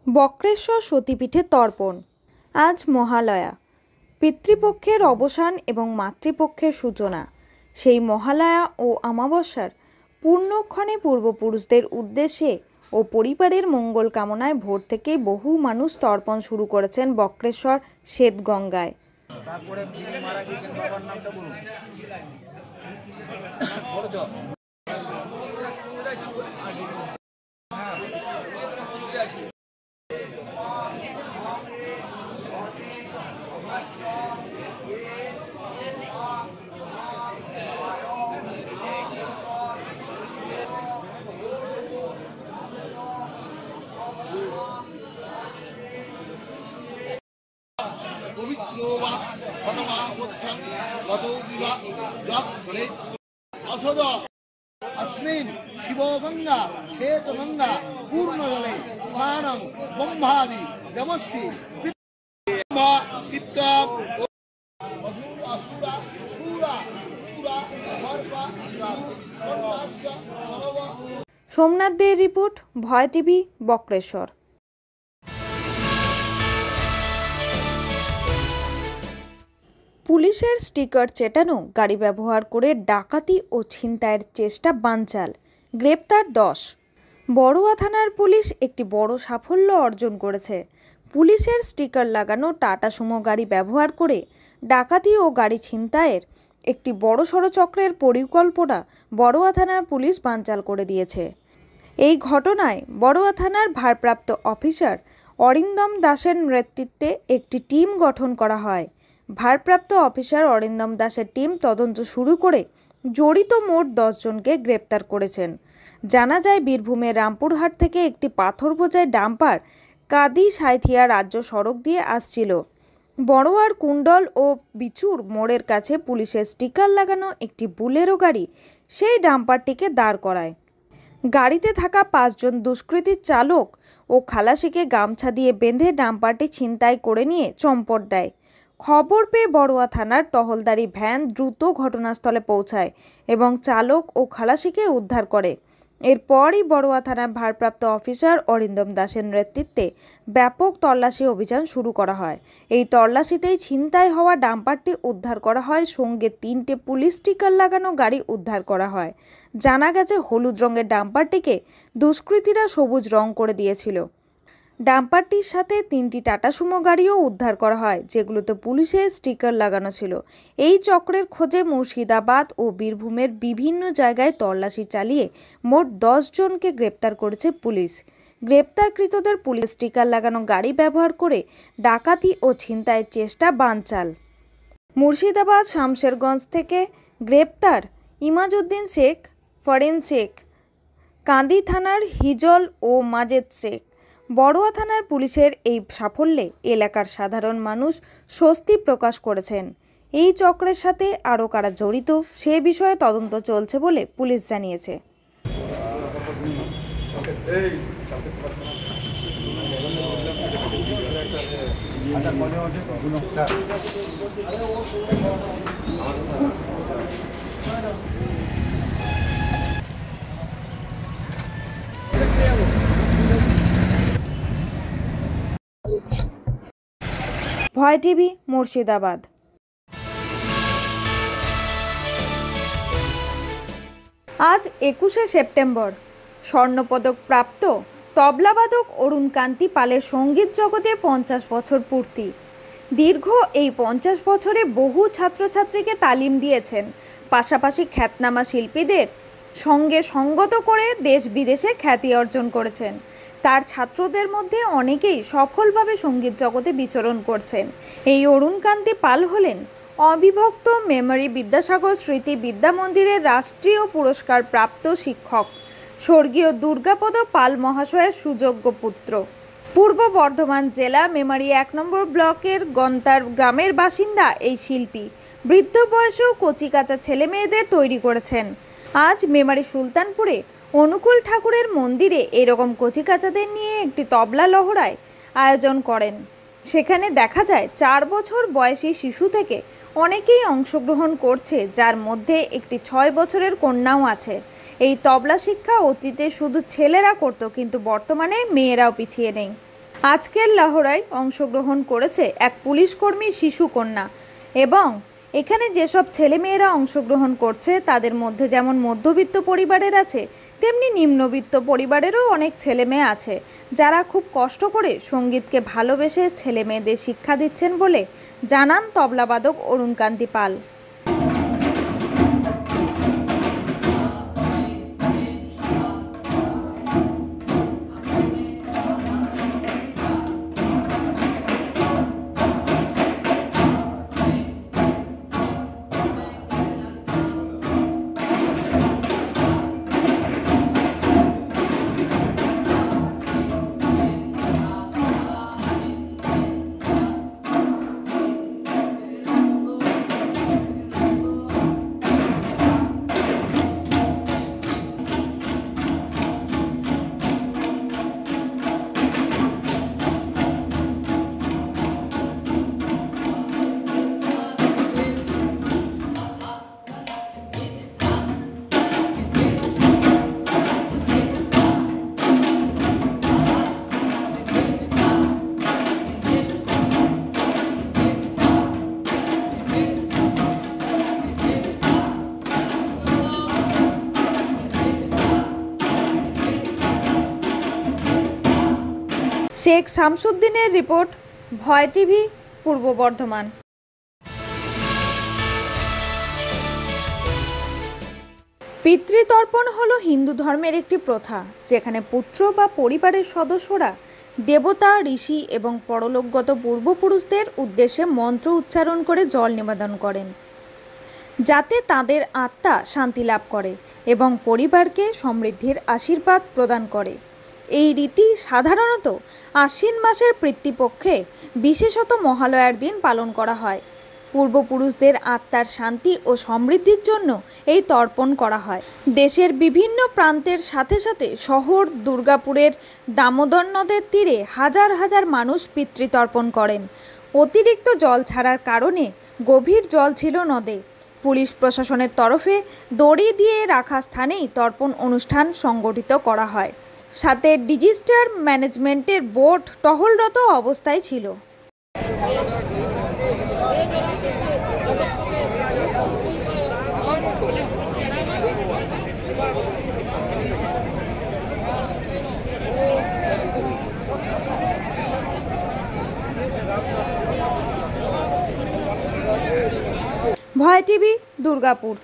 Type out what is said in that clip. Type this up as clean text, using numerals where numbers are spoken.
বক্রেশ্বর সতীপীঠে তর্পণ। আজ মহালয়া, পিতৃপক্ষের অবসান এবং মাতৃপক্ষের সূচনা। সেই মহালয়া ও অমাবস্যার পূর্ণক্ষণে পূর্বপুরুষদের উদ্দেশ্যে ও পরিবারের মঙ্গল কামনায় ভোর থেকেই বহু মানুষ তর্পণ শুরু করেছেন বক্রেশ্বর শ্বেতগঙ্গায়। अस्मिन् शिवगंगा श्वेतगंगा पूर्णजले स्नानं ब्रह्मादि देवस्य সোমনাথ দের রিপোর্ট, ভয় টিভি, বক্রেশ্বর। পুলিশের স্টিকার চেটানো গাড়ি ব্যবহার করে ডাকাতি ও ছিনতাইয়ের চেষ্টা বানচাল, গ্রেপ্তার 10। বড়ুয়া থানার পুলিশ একটি বড় সাফল্য অর্জন করেছে। পুলিশের স্টিকার লাগানো টাটা সুমো গাড়ি ব্যবহার করে ডাকাতি ও গাড়ি ছিনতাইয়ের একটি বড়সড় চক্রের পরিকল্পনা বড়ুয়া থানার পুলিশ বানচাল করে দিয়েছে। এই ঘটনায় বড়ুয়া থানার ভারপ্রাপ্ত অফিসার অরিন্দম দাসের নেতৃত্বে একটি টিম গঠন করা হয়। ভারপ্রাপ্ত অফিসার অরিন্দম দাসের টিম তদন্ত শুরু করে জড়িত মোট 10 জনকে গ্রেপ্তার করেছেন। জানা যায়, বীরভূমের রামপুরহাট থেকে একটি পাথর বোঝাই ডাম্পার কাদি সাঁইথিয়া রাজ্য সড়ক দিয়ে আসছিল। বড়োয়ার কুণ্ডল ও বিচুর মোড়ের কাছে পুলিশের স্টিকার লাগানো একটি বুলেরো গাড়ি সেই ডাম্পারটিকে দাঁড় করায়। গাড়িতে থাকা 5 জন দুষ্কৃতীর চালক ও খালাসিকে গামছা দিয়ে বেঁধে ডাম্পারটি ছিনতাই করে নিয়ে চম্পট দেয়। খবর পেয়ে বড়ুয়া থানার টহলদারি ভ্যান দ্রুত ঘটনাস্থলে পৌঁছায় এবং চালক ও খালাসিকে উদ্ধার করে। এরপরই বড়ুয়া থানার ভারপ্রাপ্ত অফিসার অরিন্দম দাসের নেতৃত্বে ব্যাপক তল্লাশি অভিযান শুরু করা হয়। এই তল্লাশিতেই ছিনতাই হওয়া ডাম্পারটি উদ্ধার করা হয়, সঙ্গে 3টে পুলিশ স্টিকার লাগানো গাড়ি উদ্ধার করা হয়। জানা গেছে, হলুদ রঙের ডাম্পারটিকে দুষ্কৃতীরা সবুজ রং করে দিয়েছিল। ডাম্পারটির সাথে 3টি টাটা সুমো গাড়িও উদ্ধার করা হয়, যেগুলোতে পুলিশের স্টিকার লাগানো ছিল। এই চক্রের খোঁজে মুর্শিদাবাদ ও বীরভূমের বিভিন্ন জায়গায় তল্লাশি চালিয়ে মোট 10 জনকে গ্রেপ্তার করেছে পুলিশ। গ্রেপ্তারকৃতদের পুলিশ স্টিকার লাগানো গাড়ি ব্যবহার করে ডাকাতি ও ছিনতাইয়ের চেষ্টা বানচাল। মুর্শিদাবাদ শামশেরগঞ্জ থেকে গ্রেপ্তার ইমাজউদ্দিন শেখ, ফরিন শেখ, কান্দি থানার হিজল ও মাজেদ শেখ। বড়ুয়া থানার পুলিশের এই সাফল্যে এলাকার সাধারণ মানুষ স্বস্তি প্রকাশ করেছেন। এই চক্রের সাথে আরও কারা জড়িত সে বিষয়ে তদন্ত চলছে বলে পুলিশ জানিয়েছে। ভয় টিভি, মুর্শিদাবাদ। আজ 21শে সেপ্টেম্বর স্বর্ণপদক প্রাপ্ত তবলাবাদক অরুণ কান্তি পালের সঙ্গীত জগতে 50 বছর পূর্তি। দীর্ঘ এই 50 বছরে বহু ছাত্রছাত্রীকে তালিম দিয়েছেন, পাশাপাশি খ্যাতনামা শিল্পীদের সঙ্গে সঙ্গত করে দেশ বিদেশে খ্যাতি অর্জন করেছেন। তার ছাত্রদের মধ্যে অনেকেই সফলভাবে সঙ্গীত জগতে বিচরণ করছেন। এই অরুণ কান্তি পাল হলেন অবিভক্ত মেমরি বিদ্যাসাগর স্মৃতি বিদ্যা মন্দিরের রাষ্ট্রীয় পুরস্কার প্রাপ্ত শিক্ষক স্বর্গীয় দুর্গাপদ পাল মহাশয়ের সুযোগ্য পুত্র। পূর্ব বর্ধমান জেলা মেমারি 1 নম্বর ব্লকের গন্তার গ্রামের বাসিন্দা এই শিল্পী বৃদ্ধ বয়সেও কচিকাঁচা ছেলে মেয়েদের তৈরি করেছেন। আজ মেমারি সুলতানপুরে অনুকূল ঠাকুরের মন্দিরে এরকম কচিকাঁচাদের নিয়ে একটি তবলা লহরায় আয়োজন করেন। সেখানে দেখা যায় 4 বছর বয়সী শিশু থেকে অনেকেই অংশগ্রহণ করছে, যার মধ্যে একটি 6 বছরের কন্যাও আছে। এই তবলা শিক্ষা অতীতে শুধু ছেলেরা করত, কিন্তু বর্তমানে মেয়েরাও পিছিয়ে নেই। আজকের লাহোরায় অংশগ্রহণ করেছে এক পুলিশ কর্মী শিশু কন্যা এবং এখানে যেসব ছেলেমেয়েরা অংশগ্রহণ করছে তাদের মধ্যে যেমন মধ্যবিত্ত পরিবারের আছে, তেমনি নিম্নবিত্ত পরিবারেরও অনেক ছেলে মেয়ে আছে যারা খুব কষ্ট করে সঙ্গীতকে ভালোবেসে ছেলে মেয়েদের শিক্ষা দিচ্ছেন বলে জানান তবলাবাদক অরুণকান্তি পাল। শেখ শামসুদ্দিনের রিপোর্ট, ভয় টিভি, পূর্ব বর্ধমান। পিতৃতর্পণ হলো হিন্দু ধর্মের একটি প্রথা, যেখানে পুত্র বা পরিবারের সদস্যরা দেবতা, ঋষি এবং পরলোকগত পূর্বপুরুষদের উদ্দেশ্যে মন্ত্র উচ্চারণ করে জল নিবেদন করেন, যাতে তাদের আত্মা শান্তি লাভ করে এবং পরিবারকে সমৃদ্ধির আশীর্বাদ প্রদান করে। এই রীতি সাধারণত আশ্বিন মাসের পিতৃপক্ষে, বিশেষত মহালয়ার দিন পালন করা হয়। পূর্বপুরুষদের আত্মার শান্তি ও সমৃদ্ধির জন্য এই তর্পণ করা হয়। দেশের বিভিন্ন প্রান্তের সাথে সাথে শহর দুর্গাপুরের দামোদর নদের তীরে হাজার হাজার মানুষ পিতৃতর্পণ করেন। অতিরিক্ত জল ছাড়ার কারণে গভীর জল ছিল নদে। পুলিশ প্রশাসনের তরফে দড়ি দিয়ে রাখা স্থানেই তর্পণ অনুষ্ঠান সংগঠিত করা হয়। সাথে ডিজাস্টার ম্যানেজমেন্টের বোট টহলরত অবস্থায় ছিল। ভয় টিভি, দুর্গাপুর।